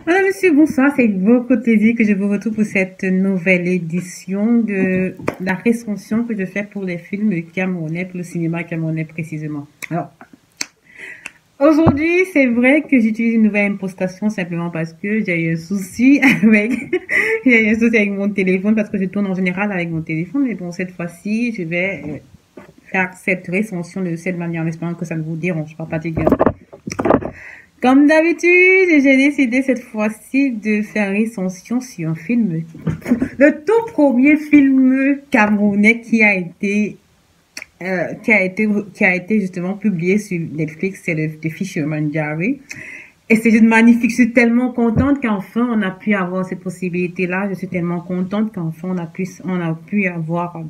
Voilà, monsieur, bonsoir. C'est avec beaucoup de plaisir que je vous retrouve pour cette nouvelle édition de la recension que je fais pour les films camerounais, pour le cinéma camerounais précisément. Alors, aujourd'hui, c'est vrai que j'utilise une nouvelle impostation simplement parce que j'ai eu un souci avec, j'ai eu un souci avec mon téléphone parce que je tourne en général avec mon téléphone. Mais bon, cette fois-ci, je vais faire cette recension de cette manière en espérant que ça ne vous dérange pas particulièrement. Comme d'habitude, j'ai décidé cette fois-ci de faire recension sur un film, le tout premier film camerounais qui a été justement publié sur Netflix, c'est The Fisherman Diary. Et c'est juste magnifique. Je suis tellement contente qu'enfin on a pu avoir cette possibilité-là. Je suis tellement contente qu'enfin on a pu avoir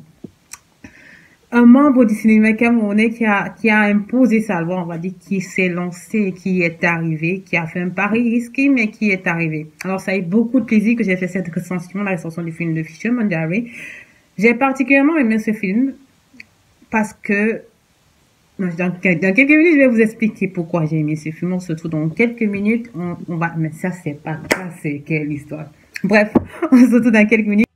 un membre du cinéma camerounais qui a imposé sa loi, on va dire, qui s'est lancé, qui est arrivé, qui a fait un pari risqué, mais qui est arrivé. Alors, ça a eu beaucoup de plaisir que j'ai fait cette recension, la recension du film de Fisherman Diary. J'ai particulièrement aimé ce film parce que, dans quelques minutes, je vais vous expliquer pourquoi j'ai aimé ce film. On se retrouve dans quelques minutes, on va, mais ça, c'est pas ça, c'est quelle histoire. Bref, on se retrouve dans quelques minutes.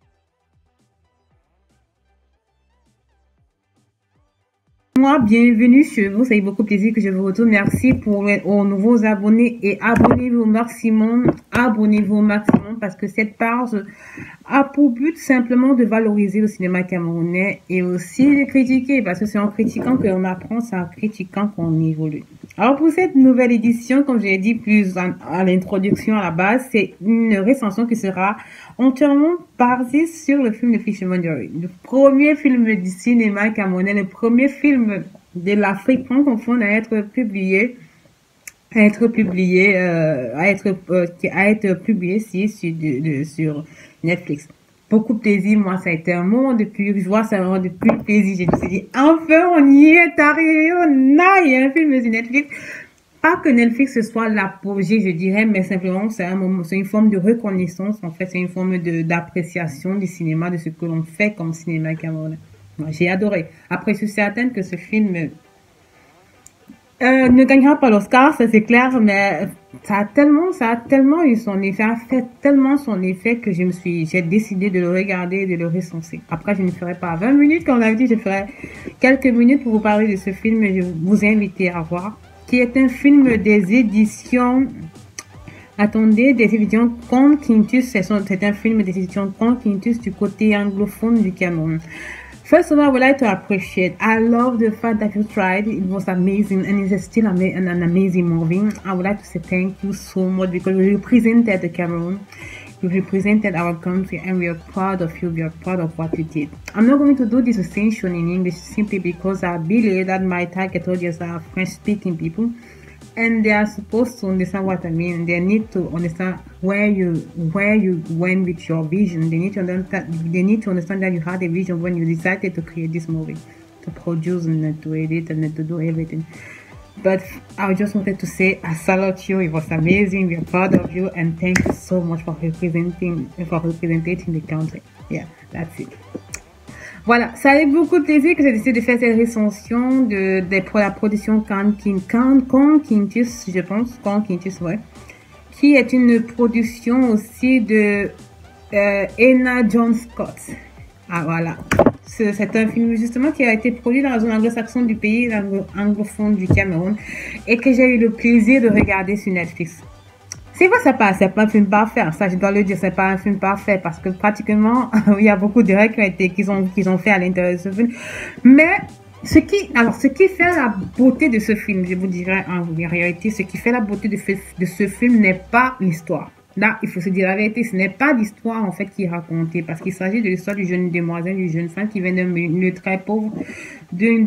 Moi, bienvenue chez vous. Ça fait beaucoup plaisir que je vous retrouve. Merci aux nouveaux abonnés et abonnez-vous au maximum. Abonnez-vous au maximum parce que cette page a pour but simplement de valoriser le cinéma camerounais et aussi de critiquer parce que c'est en critiquant qu'on apprend, c'est en critiquant qu'on évolue. Alors pour cette nouvelle édition, comme j'ai dit plus à l'introduction à la base, c'est une recension qui sera entièrement basée sur le film de Fisherman Diary, le premier film du cinéma camerounais, le premier film de l'Afrique francophone à être publié sur Netflix. Beaucoup de plaisir, moi, ça a été un moment de pure joie, c'est un moment de pur plaisir. Je me suis dit, enfin, on y est arrivé, on a, il y a un film sur Netflix. Pas que Netflix ce soit l'apogée, je dirais, mais simplement, c'est un moment, c'est une forme de reconnaissance, en fait, c'est une forme d'appréciation du cinéma, de ce que l'on fait comme cinéma camerounais. Moi, j'ai adoré. Après, je suis certaine que ce film, ne gagnera pas l'Oscar, ça c'est clair, mais ça a tellement eu son effet, a fait tellement son effet que j'ai décidé de le regarder et de le recenser. Après, je ne ferai pas 20 minutes, comme on avait dit, je ferai quelques minutes pour vous parler de ce film et je vous invite à voir, qui est un film des éditions, attendez, des éditions Conte Quintus, c'est un film des éditions Conte Quintus du côté anglophone du Cameroun. First of all, I would like to appreciate. I love the fact that you tried. It was amazing, and it's still an amazing movie. I would like to say thank you so much because you represented the Cameroon, you represented our country, and we are proud of you. We are proud of what you did. I'm not going to do this recension in English simply because I believe that my target audience are French-speaking people. And they are supposed to understand what I mean. They need to understand where you went with your vision. They need to understand that you had a vision when you decided to create this movie, to produce and to edit and to do everything. But I just wanted to say I salute you. It was amazing. We are proud of you, and thank you so much for representing the country. Yeah, that's it. Voilà, ça a eu beaucoup de plaisir que j'ai décidé de faire cette recension pour la production Con Quintus, je pense, Con Quintus, ouais, qui est une production aussi de Enna John Scott. Ah voilà, c'est un film justement qui a été produit dans la zone anglo-saxonne du pays, anglophone du Cameroun, et que j'ai eu le plaisir de regarder sur Netflix. C'est vrai, c'est pas un film parfait. Ça, je dois le dire, c'est pas un film parfait parce que pratiquement, il y a beaucoup d'erreurs qu'ils ont fait à l'intérieur de ce film. Mais, ce qui fait la beauté de ce film, je vous dirais en réalité, ce qui fait la beauté de ce film n'est pas l'histoire. Là, il faut se dire la vérité, ce n'est pas l'histoire, en fait, qui est racontée parce qu'il s'agit de l'histoire du jeune demoiselle, du jeune femme qui vient d'un milieu très pauvre, d'une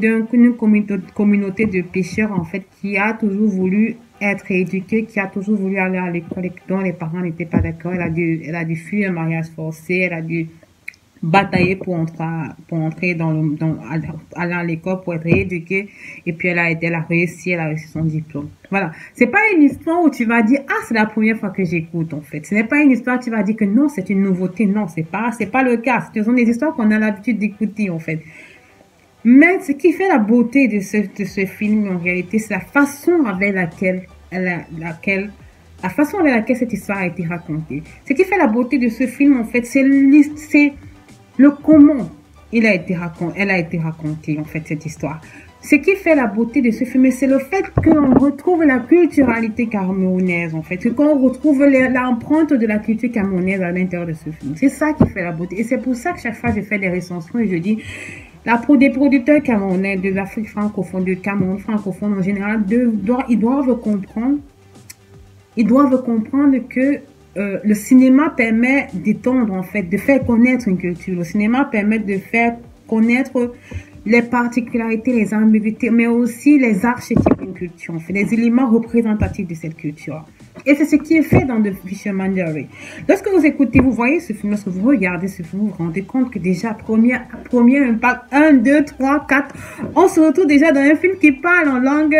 communauté de pêcheurs, en fait, qui a toujours voulu être éduquée, qui a toujours voulu aller à l'école, dont les parents n'étaient pas d'accord. Elle a dû fuir un mariage forcé, elle a dû batailler pour entrer aller à l'école, pour être éduquée, et puis elle a réussi son diplôme. Voilà. C'est pas une histoire où tu vas dire, ah, c'est la première fois que j'écoute, en fait. Ce n'est pas une histoire où tu vas dire que non, c'est une nouveauté. Non, c'est pas le cas. Ce sont des histoires qu'on a l'habitude d'écouter, en fait. Mais ce qui fait la beauté de ce film, en réalité, c'est la façon avec laquelle la façon avec laquelle cette histoire a été racontée. Ce qui fait la beauté de ce film, en fait, c'est le comment elle a été racontée, en fait, cette histoire. Ce qui fait la beauté de ce film, c'est le fait qu'on retrouve la culturalité camerounaise, en fait, qu'on retrouve l'empreinte de la culture camerounaise à l'intérieur de ce film. C'est ça qui fait la beauté. Et c'est pour ça que chaque fois je fais des recensions et je dis, des producteurs camerounais, de l'Afrique francophone, du Cameroun francophone en général, ils doivent comprendre que le cinéma permet d'étendre, en fait, de faire connaître une culture. Le cinéma permet de faire connaître les particularités, les ambiguïtés, mais aussi les archétypes d'une culture, en fait, les éléments représentatifs de cette culture. Et c'est ce qui est fait dans The Fisherman's Diary. Lorsque vous écoutez, vous voyez ce film, lorsque vous regardez ce film, vous vous rendez compte que déjà, premier impact, 1, 2, 3, 4, on se retrouve déjà dans un film qui parle en langue,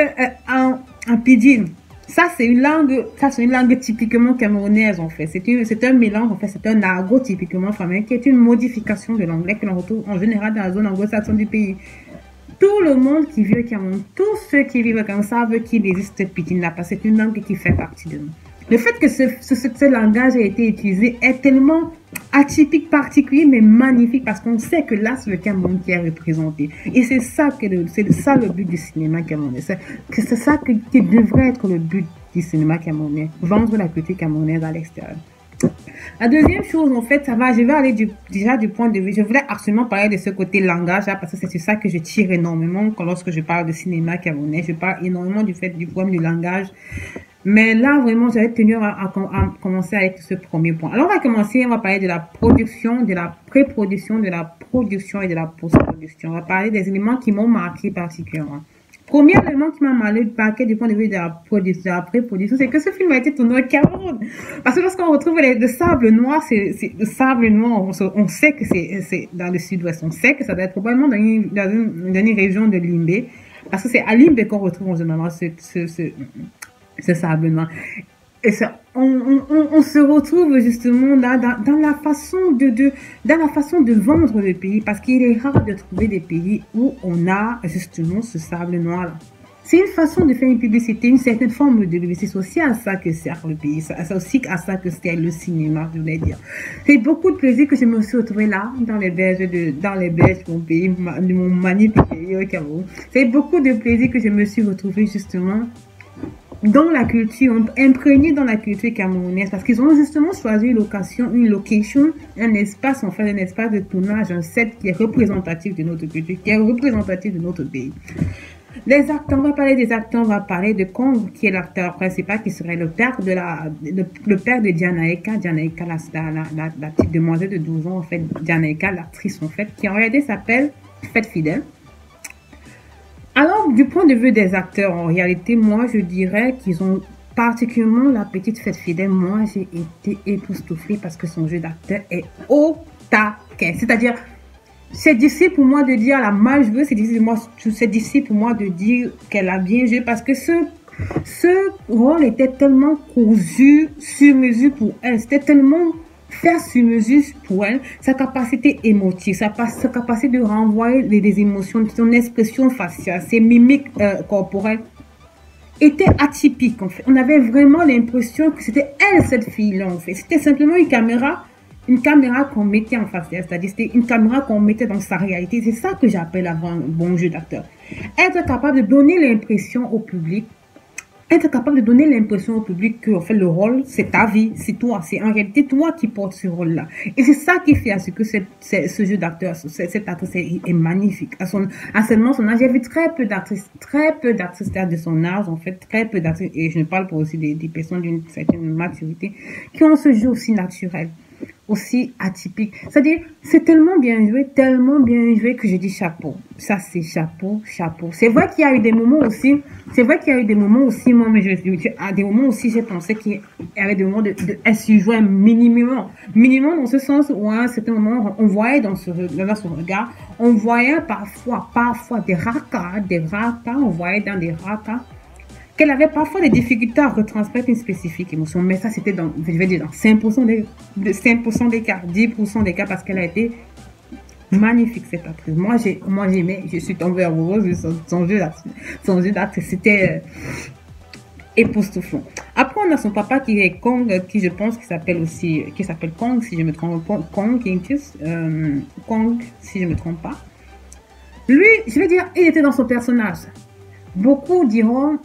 en pidgin. Ça, c'est une langue typiquement camerounaise, en fait. C'est un mélange, en fait, c'est un argot typiquement fameux qui est une modification de l'anglais que l'on retrouve en général dans la zone anglo-saxonne du pays. Tout le monde qui vit au Cameroun, tous ceux qui vivent comme ça savent qu'il existe pidgin là, parce que c'est une langue qui fait partie de nous. Le fait que ce langage a été utilisé est tellement atypique, particulier, mais magnifique, parce qu'on sait que là, c'est le Cameroun qui est représenté. Et c'est ça le but du cinéma camerounais. C'est ça qui devrait être le but du cinéma camerounais. Vendre la culture camerounaise à l'extérieur. La deuxième chose, en fait, je vais aller déjà du point de vue, je voulais absolument parler de ce côté langage, là, parce que c'est sur ça que je tire énormément lorsque je parle de cinéma camerounais. Je parle énormément du problème du langage. Mais là, vraiment, j'avais tenu à commencer avec ce premier point. Alors, on va parler de la production, de la pré-production, de la production et de la post-production. On va parler des éléments qui m'ont marqué particulièrement. Premier élément qui m'a marqué du point de vue de la pré-production, c'est que ce film a été tourné au Cameroun. Parce que lorsqu'on retrouve le sable noir, le sable noir, on sait que c'est dans le sud-ouest. On sait que ça doit être probablement dans une région de Limbé. Parce que c'est à Limbé qu'on retrouve en général ce sable noir. Et ça, on se retrouve justement là dans la façon de vendre le pays, parce qu'il est rare de trouver des pays où on a justement ce sable noir là. C'est une façon de faire une publicité, une certaine forme de publicité. C'est aussi à ça que sert le pays. C'est aussi à ça que sert le cinéma, je voulais dire. C'est beaucoup de plaisir que je me suis retrouvée là, dans les berges de mon pays, de mon magnifique pays au Cameroun. C'est beaucoup de plaisir que je me suis retrouvée justement dans la culture, imprégnés dans la culture camerounaise, parce qu'ils ont justement choisi une location, un espace, en fait, un espace de tournage, un set qui est représentatif de notre culture, qui est représentatif de notre pays. Les acteurs, on va parler des acteurs, on va parler de Kong, qui est l'acteur principal, qui serait le père de Dianaïka, la petite demoiselle de 12 ans, en fait, Dianaïka, l'actrice, en fait, qui en réalité s'appelle Fête Fidèle. Alors, du point de vue des acteurs, en réalité, moi, je dirais qu'ils ont particulièrement la petite Fête Fidèle. Moi, j'ai été époustouflée parce que son jeu d'acteur est au taquet. C'est-à-dire, c'est difficile pour moi de dire elle a mal joué, c'est difficile pour moi de dire qu'elle a bien joué, parce que ce rôle était tellement cousu sur mesure pour elle. C'était tellement faire sur mesure pour elle, sa capacité émotive, sa capacité de renvoyer des émotions, son expression faciale, ses mimiques corporelles étaient atypiques, en fait. On avait vraiment l'impression que c'était elle, cette fille-là, en fait. C'était simplement une caméra qu'on mettait en face d'elle, c'est-à-dire c'était une caméra qu'on mettait dans sa réalité. C'est ça que j'appelle un bon jeu d'acteur. Être capable de donner l'impression au public, que en fait, le rôle, c'est ta vie, c'est toi, c'est en réalité toi qui portes ce rôle-là. Et c'est ça qui fait à ce que ce jeu d'acteur, cette actrice est magnifique. À seulement son âge, j'ai vu très peu d'actrices de son âge, en fait, très peu d'actrices, et je ne parle pas aussi des personnes d'une certaine maturité, qui ont ce jeu aussi naturel, aussi atypique. C'est-à-dire, c'est tellement bien joué que je dis chapeau. Ça, c'est chapeau. C'est vrai qu'il y a eu des moments aussi, moi, mais à des moments aussi, j'ai pensé qu'il y avait des moments elle se jouait minimum dans ce sens où à un certain moment, on voyait dans son regard, on voyait parfois des rakas, on voyait dans des rakas, qu'elle avait parfois des difficultés à retransmettre une spécifique émotion, mais ça c'était dans 5% des cas, 10% des cas, parce qu'elle a été magnifique, cette actrice. Moi j'aimais, je suis tombée amoureuse de son jeu d'actrice. C'était époustouflant. Après, on a son papa qui est Kong, qui je pense qui s'appelle Kong, si je me trompe pas, Kong, Kong, si je me trompe pas. Lui, je vais dire, il était dans son personnage. Beaucoup diront,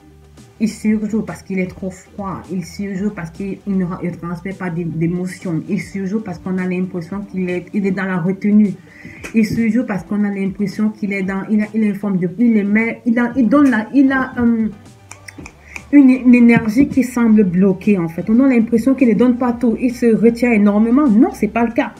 il surjoue parce qu'il est trop froid, il surjoue parce qu'il ne transmet pas d'émotion, il surjoue parce qu'on a l'impression qu'il est, il est dans la retenue, il surjoue parce qu'on a l'impression qu'il est dans, il a une forme de, il a une énergie qui semble bloquée en fait. On a l'impression qu'il ne donne pas tout, il se retient énormément. Non, c'est pas le cas.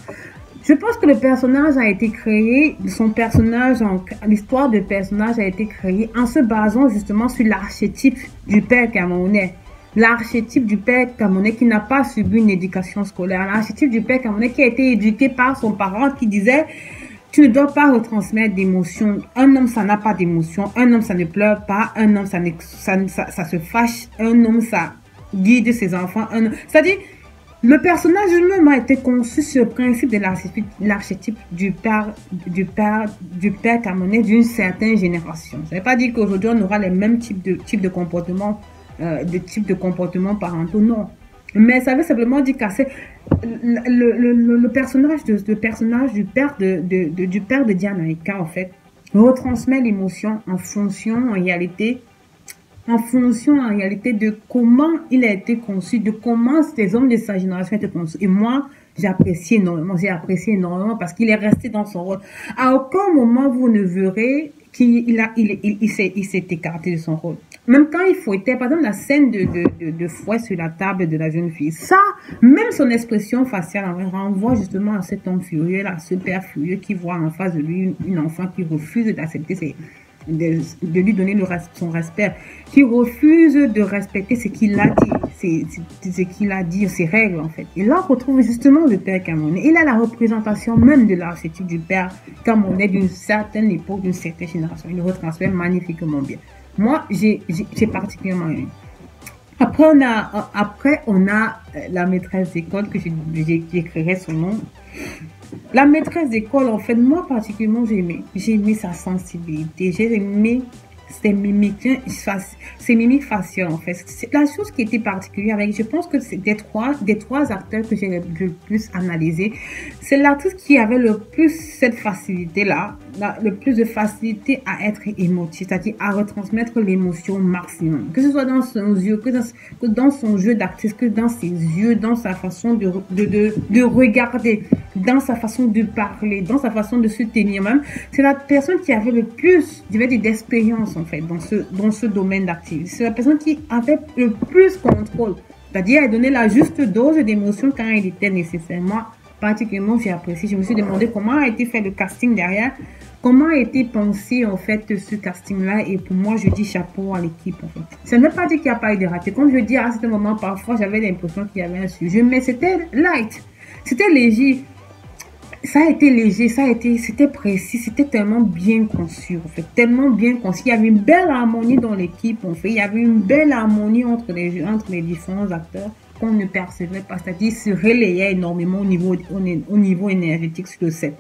Je pense que le personnage a été créé, l'histoire du personnage a été créée en se basant justement sur l'archétype du père camerounais. L'archétype du père camerounais qui n'a pas subi une éducation scolaire. L'archétype du père camerounais qui a été éduqué par son parent qui disait tu ne dois pas retransmettre d'émotions. Un homme, ça n'a pas d'émotions. Un homme, ça ne pleure pas. Un homme, ça se fâche. Un homme, ça guide ses enfants. C'est-à-dire, le personnage lui-même a été conçu sur le principe de l'archétype du père camerounais d'une certaine génération. Ça ne veut pas dire qu'aujourd'hui, on aura les mêmes types de comportements, parentaux, non. Mais ça veut simplement dire que le personnage du père de Dianaïka, en fait, retransmet l'émotion en fonction, en réalité, de comment il a été conçu, de comment ces hommes de sa génération étaient conçus. Et moi, j'ai apprécié énormément parce qu'il est resté dans son rôle. À aucun moment, vous ne verrez qu'il s'est écarté de son rôle. Même quand il fouettait, par exemple, la scène de fouet sur la table de la jeune fille, ça, même son expression faciale renvoie justement à cet homme furieux, là, ce père furieux qui voit en face de lui une enfant qui refuse d'accepter de lui donner son respect, qui refuse de respecter ce qu'il a dit, ses règles en fait. Et là, on retrouve justement le père camerounais. Il a la représentation même de l'archétype du père camerounais d'une certaine époque, d'une certaine génération. Il le retransmet magnifiquement bien. Moi, j'ai particulièrement aimé. Après, on a la maîtresse d'école que j'écrirai son nom. La maîtresse d'école, en fait, moi particulièrement, j'ai aimé sa sensibilité, j'ai aimé ses mimiques faciales, en fait. C'est la chose qui était particulière avec, je pense que c'est des trois acteurs que j'ai le plus analysé. C'est l'actrice qui avait le plus cette facilité-là, le plus de facilité à être émotive, c'est-à-dire à retransmettre l'émotion au maximum. Que ce soit dans son yeux, que dans son jeu d'actrice, que dans ses yeux, dans sa façon de regarder, dans sa façon de parler, dans sa façon de se tenir même. C'est la personne qui avait le plus, je vais dire, d'expérience, en fait, dans ce domaine d'activité. C'est la personne qui avait le plus contrôle. C'est-à-dire, elle donnait la juste dose d'émotion quand il était nécessaire. Moi, particulièrement, j'ai apprécié. Je me suis demandé comment a été fait le casting derrière, comment a été pensé, en fait, ce casting-là. Et pour moi, je dis chapeau à l'équipe, en fait. Ça ne veut pas dire qu'il n'y a pas eu de raté. Comme je dis, à ce moment, parfois, j'avais l'impression qu'il y avait un sujet, mais c'était light. C'était léger. Ça a été léger, c'était précis, c'était tellement bien conçu, en fait, tellement bien conçu. Il y avait une belle harmonie dans l'équipe, en fait. Il y avait une belle harmonie entre les différents acteurs qu'on ne percevait pas, c'est-à-dire se relayait énormément au niveau énergétique sur le set.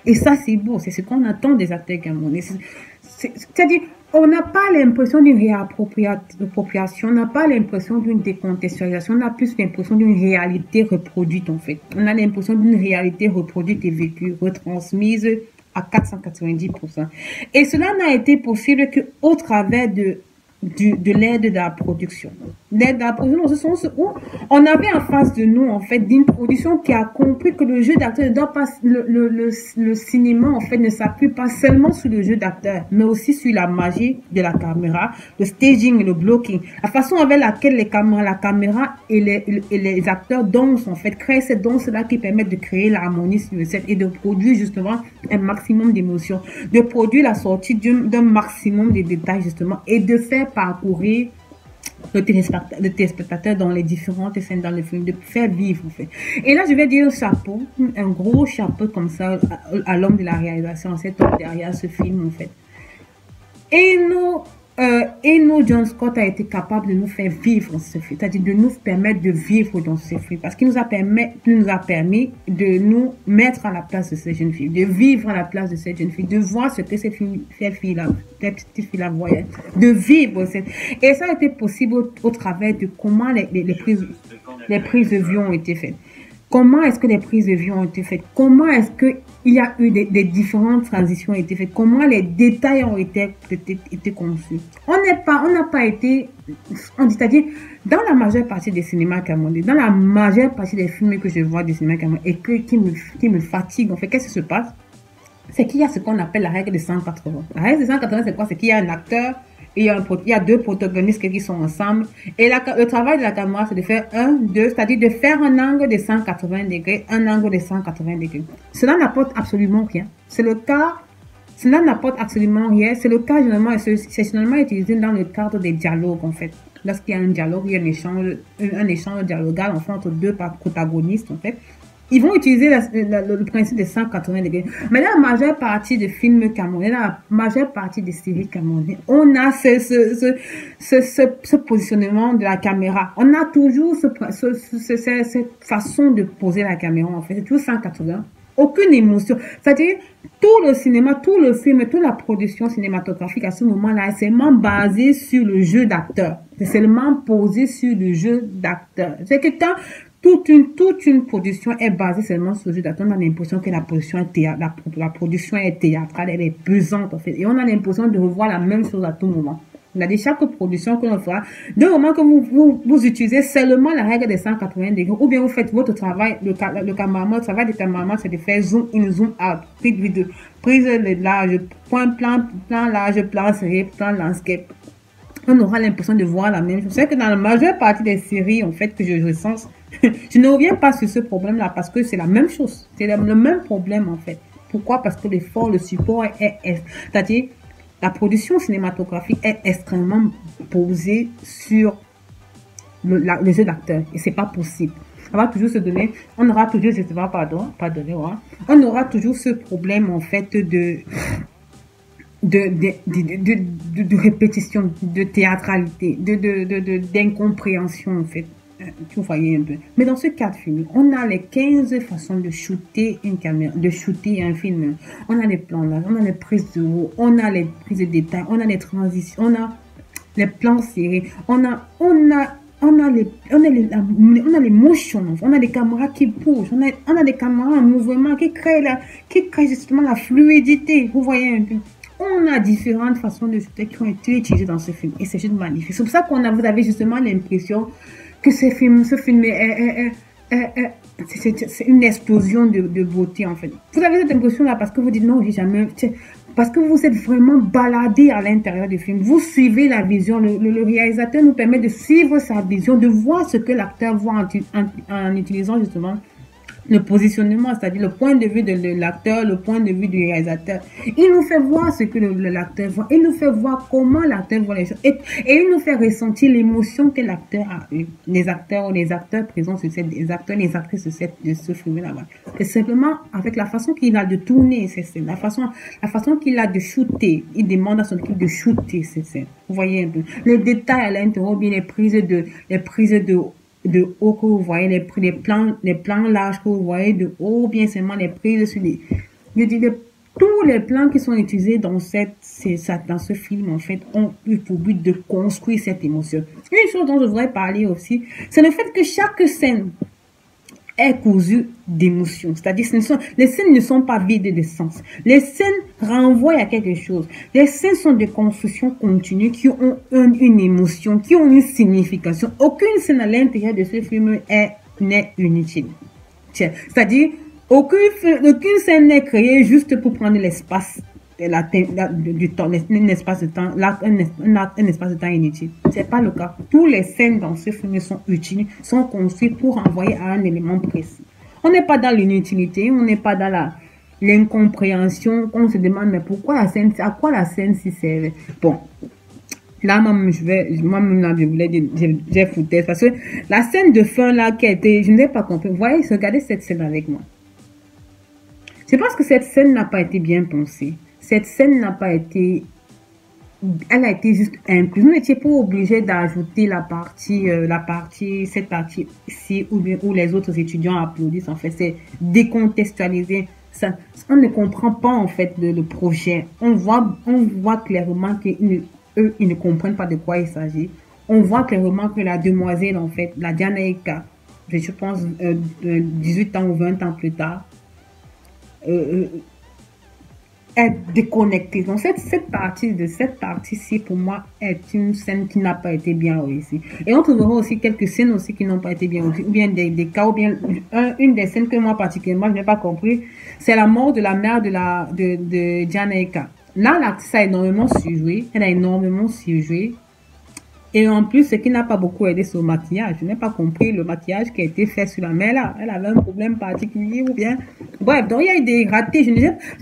Et ça, c'est beau, c'est ce qu'on attend des acteurs camerounais. C'est-à-dire, on n'a pas l'impression d'une réappropriation, on n'a pas l'impression d'une décontextualisation, on a plus l'impression d'une réalité reproduite, en fait. On a l'impression d'une réalité reproduite et vécue, retransmise à 490%. Et cela n'a été possible qu'au travers de l'aide de la production. L'aide de la production dans ce sens où on avait en face de nous, en fait, d'une production qui a compris que le jeu d'acteur ne doit pas, le cinéma, en fait, ne s'appuie pas seulement sur le jeu d'acteur, mais aussi sur la magie de la caméra, le staging, le blocking, la façon avec laquelle la caméra et les acteurs dansent, en fait, créent ces danses-là qui permettent de créer l'harmonie sur le set et de produire justement un maximum d'émotions, de produire la sortie d'un maximum de détails, justement, et de faire parcourir le téléspectateur dans les différentes scènes dans le film, de faire vivre, en fait. Et là, je vais dire chapeau, un gros chapeau comme ça à l'homme de la réalisation, cet homme derrière ce film, en fait. Et Eno John Scott a été capable de nous faire vivre ce film, c'est-à-dire de nous permettre de vivre dans ce film, parce qu'il nous a permis de nous mettre à la place de cette jeune fille, de vivre à la place de cette jeune fille, de voir ce que cette fille-là voyait, de vivre. Et ça a été possible au travers de comment les prises de vue ont été faites. Comment est-ce que les prises de vue ont été faites? Comment est-ce qu'il y a eu des différentes transitions ont été faites? Comment les détails ont été conçus? On n'a pas été, c'est-à-dire, dans la majeure partie des cinémas camerounais, dans la majeure partie des films que je vois du cinéma camerounais et qui me fatigue, en fait, qu'est-ce qui se passe? C'est qu'il y a ce qu'on appelle la règle de 180. La règle de 180, c'est quoi? C'est qu'il y a un acteur, il y a deux protagonistes qui sont ensemble. Et le travail de la caméra, c'est de faire c'est-à-dire de faire un angle de 180 degrés, un angle de 180 degrés. Cela n'apporte absolument rien. Cela n'apporte absolument rien. C'est le cas, c'est généralement utilisé dans le cadre des dialogues, en fait. Lorsqu'il y a un dialogue, il y a un échange dialogal, enfin, entre deux protagonistes, en fait. Ils vont utiliser le principe de 180 degrés. Mais dans la majeure partie des films camerounais, dans la majeure partie des séries camerounaises, on a ce positionnement de la caméra. On a toujours cette façon de poser la caméra, en fait. C'est toujours 180. Aucune émotion. C'est-à-dire, tout le cinéma, tout le film, toute la production cinématographique à ce moment-là est seulement basée sur le jeu d'acteur. C'est seulement posé sur le jeu d'acteur. C'est que quand toute une production est basée seulement sur le jeu d'acteur, on a l'impression que la production est théâtrale, elle est pesante, en fait. Et on a l'impression de revoir la même chose à tout moment. On a dit chaque production que l'on fera, du moment que vous utilisez seulement la règle des 180 degrés, ou bien vous faites votre travail, le travail du cameraman, c'est de faire zoom in, zoom out, prise de large, plan large, plan serré, plan landscape. On aura l'impression de voir la même chose. C'est que dans la majeure partie des séries, en fait, que je ressens, je ne reviens pas sur ce problème-là parce que c'est la même chose. C'est le même problème, en fait. Pourquoi? Parce que l'effort, le support c'est-à-dire, la production cinématographique est extrêmement posée sur le jeu d'acteur. Et c'est pas possible. On va toujours se donner, on aura toujours, on aura toujours ce problème, en fait, de répétition, de théâtralité, d'incompréhension, en fait. Vous voyez un peu. Mais dans ce cas de film, on a les 15 façons de shooter une caméra, de shooter un film. On a les plans là, on a les prises de haut, on a les prises de détail, on a les transitions, on a les plans serrés, on a les motions, on a des caméras qui bougent, on a des caméras en mouvement qui créent justement la fluidité. Vous voyez un peu. On a différentes façons de shooter qui ont été utilisées dans ce film. Et c'est juste magnifique. C'est pour ça vous avez justement l'impression que ce film c'est une explosion de beauté, en fait. Vous avez cette impression-là parce que vous dites non, j'ai jamais... Parce que vous êtes vraiment baladé à l'intérieur du film. Vous suivez la vision. Le réalisateur nous permet de suivre sa vision, de voir ce que l'acteur voit en utilisant justement le positionnement, c'est-à-dire le point de vue de l'acteur, le point de vue du réalisateur. Il nous fait voir ce que l'acteur voit. Il nous fait voir comment l'acteur voit les choses. Et il nous fait ressentir l'émotion que l'acteur a eu. Les acteurs présents sur les actrices de ce film-là. C'est simplement avec la façon qu'il a de tourner ces scènes, la façon qu'il a de shooter. Il demande à son équipe de shooter ces scènes. Vous voyez un peu. Les détails à l'intérieur, bien les prises de haut que vous voyez, les plans larges que vous voyez de haut, bien seulement les prises sur tous les plans qui sont utilisés dans ce film, en fait, ont eu pour but de construire cette émotion. Une chose dont je voudrais parler aussi, c'est le fait que chaque scène est cousue d'émotions. C'est-à-dire, les scènes ne sont pas vides de sens. Les scènes renvoient à quelque chose. Les scènes sont des constructions continues qui ont une émotion, qui ont une signification. Aucune scène à l'intérieur de ce film n'est inutile. C'est-à-dire, aucune scène n'est créée juste pour prendre l'espace du temps, un espace de temps, un espace de temps inutile. C'est pas le cas. Toutes les scènes dans ce film sont utiles, sont construites pour renvoyer à un élément précis. On n'est pas dans l'inutilité, on n'est pas dans l'incompréhension, on se demande mais pourquoi la scène, à quoi la scène s'y servait. Bon. Là, je voulais dire, j'ai foutu, parce que la scène de fin là qui a été, je n'ai pas compris. Vous voyez, regardez cette scène avec moi. Je pense que cette scène n'a pas été bien pensée. Cette scène n'a pas été elle a été juste incluse. Vous n'étiez pas obligé d'ajouter cette partie ici où, où les autres étudiants applaudissent. En fait, c'est décontextualisé. Ça, on ne comprend pas en fait le projet. On voit clairement qu'eux, ils ne comprennent pas de quoi il s'agit. On voit clairement que la demoiselle, en fait, la Janaïka, je pense 18 ans ou 20 ans plus tard, euh, est déconnectée. Donc cette partie-ci, pour moi, est une scène qui n'a pas été bien réussie. Et on trouvera aussi quelques scènes aussi qui n'ont pas été bien réussies, ou bien des cas, ou bien une des scènes que moi particulièrement je n'ai pas compris, c'est la mort de la mère de Janaika. Là, l'actrice a énormément surjoué, elle a énormément surjoué. Et en plus, ce qui n'a pas beaucoup aidé, c'est le maquillage. Je n'ai pas compris le maquillage qui a été fait sur la mère là. Elle avait un problème particulier ou bien. Bref, donc il y a eu des ratés.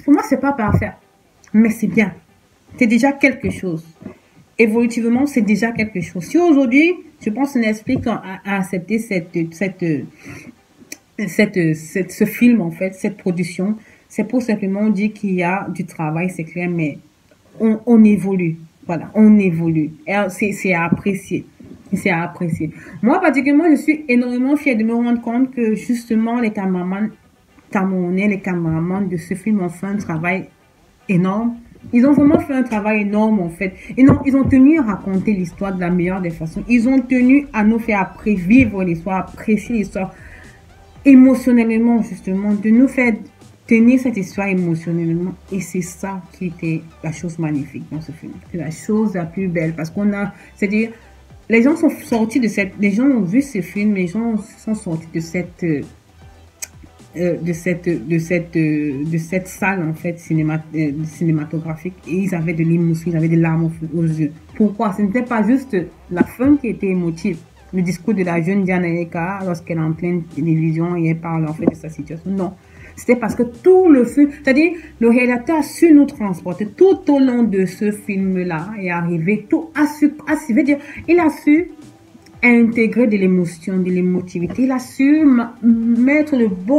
Pour moi, c'est pas parfait. Mais c'est bien. C'est déjà quelque chose. Évolutivement, c'est déjà quelque chose. Si aujourd'hui, je pense que Netflix a accepté ce film, en fait, cette production, c'est pour simplement dire qu'il y a du travail, c'est clair, mais on évolue. Voilà, on évolue. C'est à apprécier. C'est à apprécier. Moi, particulièrement, je suis énormément fière de me rendre compte que justement, les caméramans camerounais, les caméramans de ce film ont fait un travail énorme. Ils ont vraiment fait un travail énorme, en fait. Ils ont tenu à raconter l'histoire de la meilleure des façons. Ils ont tenu à nous faire vivre l'histoire, apprécier l'histoire émotionnellement, justement, de nous faire tenir cette histoire émotionnellement. Et c'est ça qui était la chose magnifique dans ce film. C'est la chose la plus belle. Parce c'est-à-dire, les gens sont sortis les gens ont vu ce film, les gens sont sortis de cette salle, en fait, cinématographique. Et ils avaient de l'émotion, ils avaient des larmes aux yeux. Pourquoi? Ce n'était pas juste la fin qui était émotive. Le discours de la jeune Diana Eka, lorsqu'elle est en pleine télévision et elle parle, en fait, de sa situation. Non. C'était parce que tout le film, c'est-à-dire, le réalisateur a su nous transporter tout au long de ce film-là et arrivé, il a su intégrer de l'émotion, de l'émotivité. Il a su mettre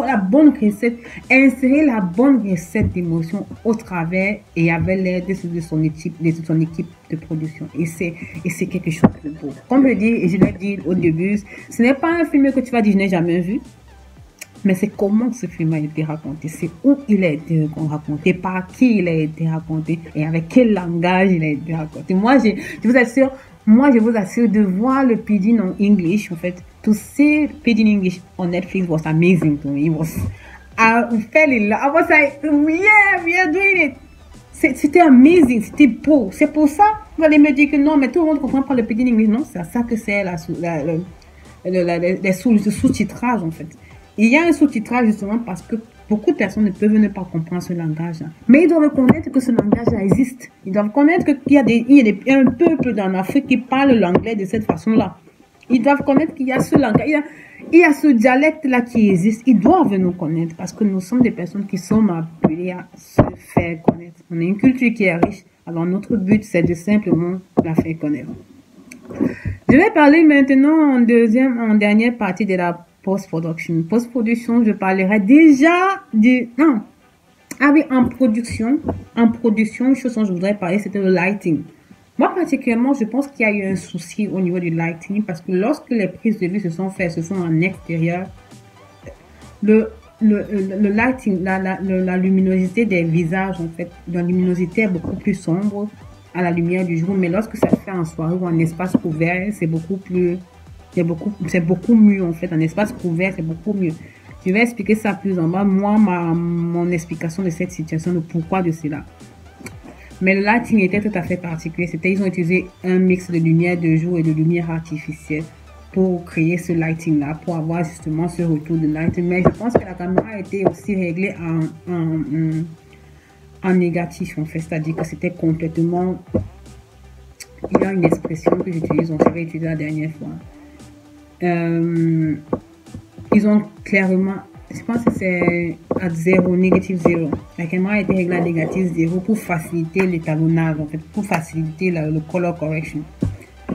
la bonne recette, insérer la bonne recette d'émotion au travers et avec l'aide de son équipe de production. Et c'est quelque chose de beau. Comme je dis, et je l'ai dit au début, ce n'est pas un film que tu vas dire, je n'ai jamais vu. Mais c'est comment ce film a été raconté, c'est où il a été raconté, par qui il a été raconté et avec quel langage il a été raconté. Moi, je vous assure de voir le Pidgin en English, en fait, to see Pidgin English on Netflix was amazing to me. I fell in love. I was like, yeah, we are doing it. C'était amazing, c'était beau. C'est pour ça, vous allez me dire que non, mais tout le monde comprend pas le Pidgin English. Non, c'est ça que c'est le sous-titrage, en fait. Il y a un sous-titrage justement parce que beaucoup de personnes ne peuvent ne pas comprendre ce langage-là. Mais ils doivent reconnaître que ce langage-là existe. Ils doivent reconnaître qu'il y a un peuple dans l'Afrique qui parle l'anglais de cette façon-là. Ils doivent connaître qu'il y a ce langage, il y a ce dialecte-là qui existe. Ils doivent nous connaître parce que nous sommes des personnes qui sommes appelées à se faire connaître. On a une culture qui est riche. Alors notre but, c'est de simplement la faire connaître. Je vais parler maintenant en dernière partie de la post-production. Post-production, je parlerai déjà non. Ah oui, en production, une chose dont je voudrais parler, c'était le lighting. Moi, particulièrement, je pense qu'il y a eu un souci au niveau du lighting parce que lorsque les prises de vue se sont en extérieur, le lighting, la luminosité des visages, en fait, la luminosité est beaucoup plus sombre à la lumière du jour, mais lorsque ça se fait en soirée ou en espace couvert, c'est beaucoup mieux, en fait. En espace couvert, c'est beaucoup mieux. Je vais expliquer ça plus en bas. Moi, mon explication de cette situation, le pourquoi de cela. Mais le lighting était tout à fait particulier. Ils ont utilisé un mix de lumière de jour et de lumière artificielle pour créer ce lighting-là, pour avoir justement ce retour de lighting. Mais je pense que la caméra a été aussi réglée en négatif, en fait. C'est-à-dire que c'était complètement... Il y a une expression que j'utilise, on savait utiliser la dernière fois. Ils ont clairement, je pense que c'est à 0, négatif 0. La caméra a été réglée à négatif 0 pour faciliter l'étalonnage, en fait, pour faciliter le color correction.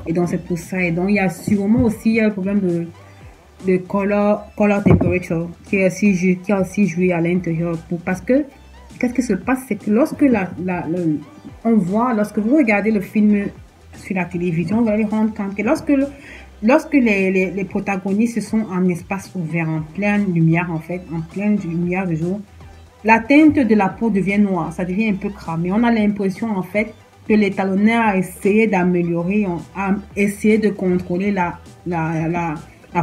Et donc c'est pour ça. Et donc il y a sûrement aussi un problème de color temperature qui a aussi joué à l'intérieur. Parce que qu'est-ce qui se passe, c'est que lorsque on voit, lorsque vous regardez le film sur la télévision, vous allez rendre compte que lorsque les protagonistes sont en espace ouvert, en pleine lumière en fait, en pleine lumière du jour, la teinte de la peau devient noire, ça devient un peu cramé. On a l'impression en fait que l'étalonneur a essayé d'améliorer, a essayé de contrôler la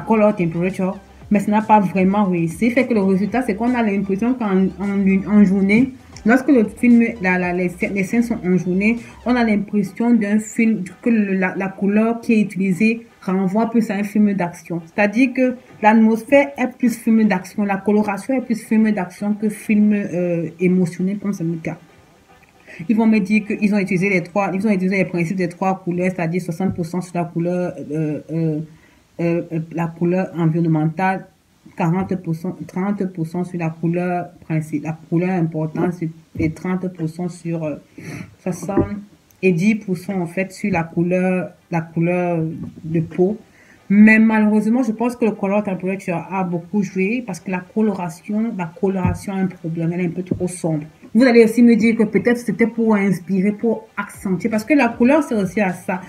color temperature, mais ça n'a pas vraiment réussi. Fait que le résultat, c'est qu'on a l'impression qu'en journée, lorsque le film, les scènes sont en journée, on a l'impression d'un film, que la couleur qui est utilisée renvoie plus à un film d'action. C'est-à-dire que l'atmosphère est plus film d'action, la coloration est plus film d'action que film émotionnel, comme c'est le cas. Ils vont me dire qu'ils ont utilisé les principes des trois couleurs, c'est-à-dire 60% sur la couleur environnementale, 40%, 30% sur la couleur principale, la couleur importante, et 30% sur 60 et 10% en fait sur la couleur de peau. Mais malheureusement, je pense que le color temperature a beaucoup joué parce que la coloration a un problème, elle est un peu trop sombre. Vous allez aussi me dire que peut-être c'était pour inspirer, pour accentuer, parce que la couleur c'est aussi à ça.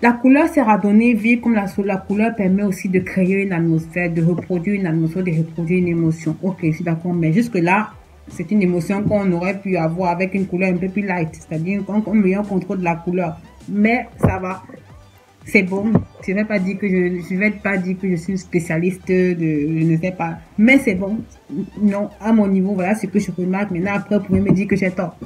La couleur sert à donner vie, comme la couleur permet aussi de créer une atmosphère, de reproduire une atmosphère, de reproduire une émotion. Ok, je suis d'accord, mais jusque-là, c'est une émotion qu'on aurait pu avoir avec une couleur un peu plus light, c'est-à-dire un meilleur contrôle de la couleur. Mais ça va, c'est bon. Je vais pas dire que je suis une spécialiste je ne sais pas, mais c'est bon. Non, à mon niveau, voilà ce que je remarque. Maintenant, après, vous pouvez me dire que j'ai tort.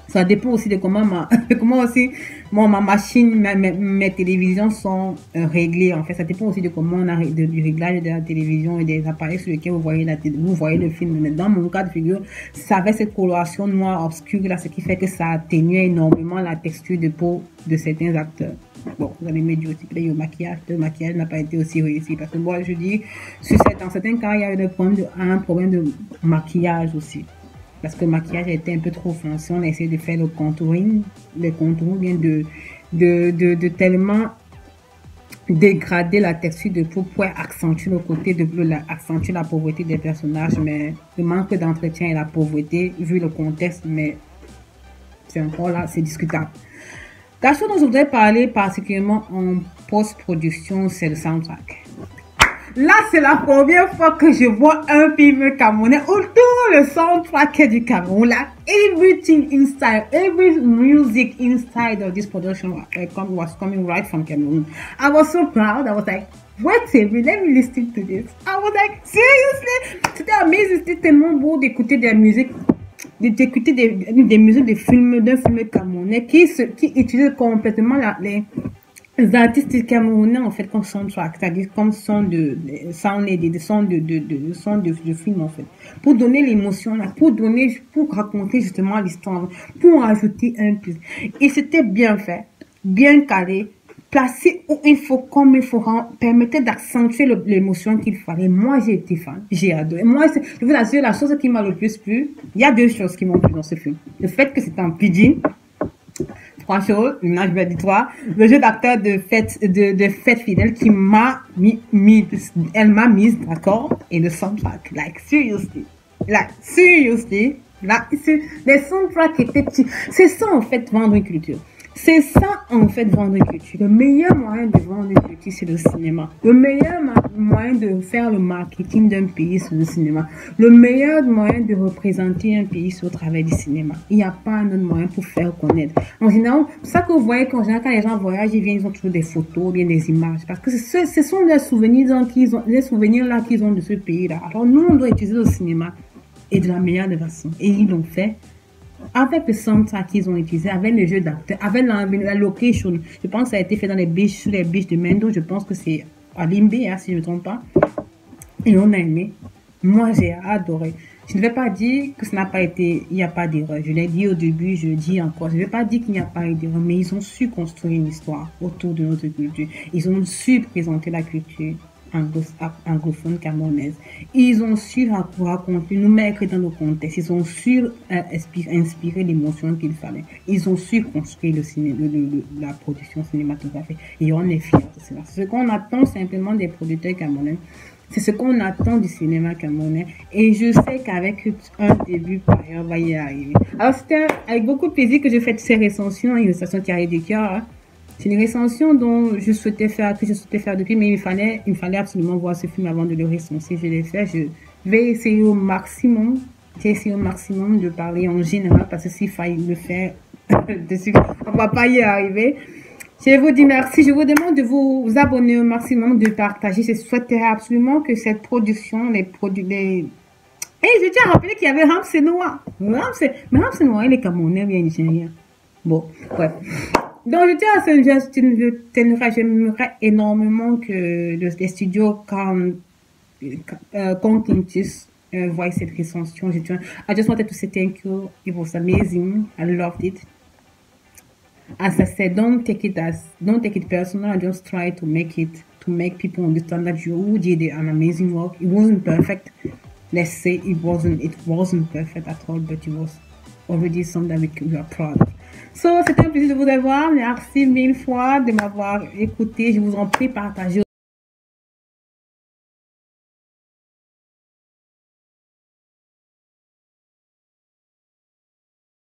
Ça dépend aussi de comment ma machine, mes télévisions sont réglées. En fait, ça dépend aussi de comment on a du réglage de la télévision et des appareils sur lesquels vous voyez le film. Mais dans mon cas de figure, ça avait cette coloration noire obscure là, ce qui fait que ça atténuait énormément la texture de peau de certains acteurs. Bon, vous allez me dire aussi que le maquillage n'a pas été aussi réussi. Parce que moi, je dis, dans certains cas, il y a eu un problème de maquillage aussi. Parce que le maquillage était un peu trop foncé. On a essayé de faire le contouring bien de tellement dégrader la texture de peau pour accentuer le côté de bleu, accentuer la pauvreté des personnages. Mais le manque d'entretien et la pauvreté, vu le contexte, mais c'est encore là, c'est discutable. La chose dont je voudrais parler particulièrement en post-production, c'est le soundtrack. Là, c'est la première fois que je vois un film camerounais où tout le soundtrack est du Cameroun. Là, everything inside, every music inside of this production was coming right from Cameroon. I was so proud. I was like, wait a minute, let me listen to this. I was like, seriously? C'était amazing. C'était tellement beau d'écouter des musiques, d'écouter des musiques d'un film camerounais qui utilise complètement les artistes camerounais en fait comme soundtrack, c'est-à-dire comme son de film en fait, pour donner l'émotion là, pour raconter justement l'histoire, pour ajouter un plus. Et c'était bien fait, bien calé, placé où il faut, comme il faut, permettait d'accentuer l'émotion qu'il fallait. Moi, j'ai été fan, j'ai adoré. Moi, je vous assure, la chose qui m'a le plus plu, il y a deux choses qui m'ont plu dans ce film. Le fait que c'était en pidgin. Trois choses, maintenant je vais dire trois. Le jeu d'acteur de fête fidèle qui m'a elle m'a mise, d'accord? Et le soundtrack, like seriously, les soundtracks étaient, c'est ça en fait vendre une culture. C'est ça, en fait, vendre une culture. Le meilleur moyen de vendre une culture, c'est le cinéma. Le meilleur moyen de faire le marketing d'un pays, c'est le cinéma. Le meilleur moyen de représenter un pays, c'est au travers du cinéma. Il n'y a pas un autre moyen pour faire connaître. En général, c'est ça que vous voyez quand les gens voyagent, ils ont toujours des photos, bien des images. Parce que ce sont les souvenirs là qu'ils ont de ce pays-là. Alors, nous, on doit utiliser le cinéma. Et de la meilleure des façons. Et ils l'ont fait. Avec le soundtrack qu'ils ont utilisé, avec le jeu d'acteur, avec la location, je pense que ça a été fait dans les beaches, sur les beaches de Mendo, je pense que c'est à Limbe, hein, si je ne me trompe pas. Et on a aimé. Moi, j'ai adoré. Je ne vais pas dire que ça n'a pas été, il n'y a pas d'erreur. Je l'ai dit au début, je le dis encore. Je ne vais pas dire qu'il n'y a pas eu d'erreur, mais ils ont su construire une histoire autour de notre culture. Ils ont su présenter la culture anglophone camerounaise. Ils ont su raconter, nous mettre dans le contexte. Ils ont su inspirer l'émotion qu'il fallait. Ils ont su construire la production cinématographique. Et on est fiers de cela. Ce qu'on attend simplement des producteurs camerounais, C'est ce qu'on attend du cinéma camerounais. Et je sais qu'avec un début pareil, on va y arriver. Alors, c'était avec beaucoup de plaisir que je fais ces recensions, une recension qui arrive du cœur. Hein. C'est une recension que je souhaitais faire depuis, mais il me fallait absolument voir ce film avant de le recenser. Je l'ai fait. Je vais essayer au maximum. J'ai essayé au maximum de parler en général parce que s'il fallait le faire dessus, on va pas y arriver. Je vous dis merci. Je vous demande de vous abonner au maximum, de partager. Je souhaiterais absolument que cette production, les produits, Et je tiens à rappeler qu'il y avait Ramsey Noah. Mais Ramsey Noah, il est Camerounais, bien nigérien. Bon, ouais. Donc, je tiens à j'aimerais énormément que les studios Conkintis voient cette recension. I just wanted to say thank you. It was amazing. I loved it. As I said, don't take it personal. Just try to make people understand that you did an amazing work. It wasn't perfect. Let's say it wasn't perfect at all, but it was already something that we are proud of. So, c'était un plaisir de vous avoir. Merci mille fois de m'avoir écouté. Je vous en prie, partagez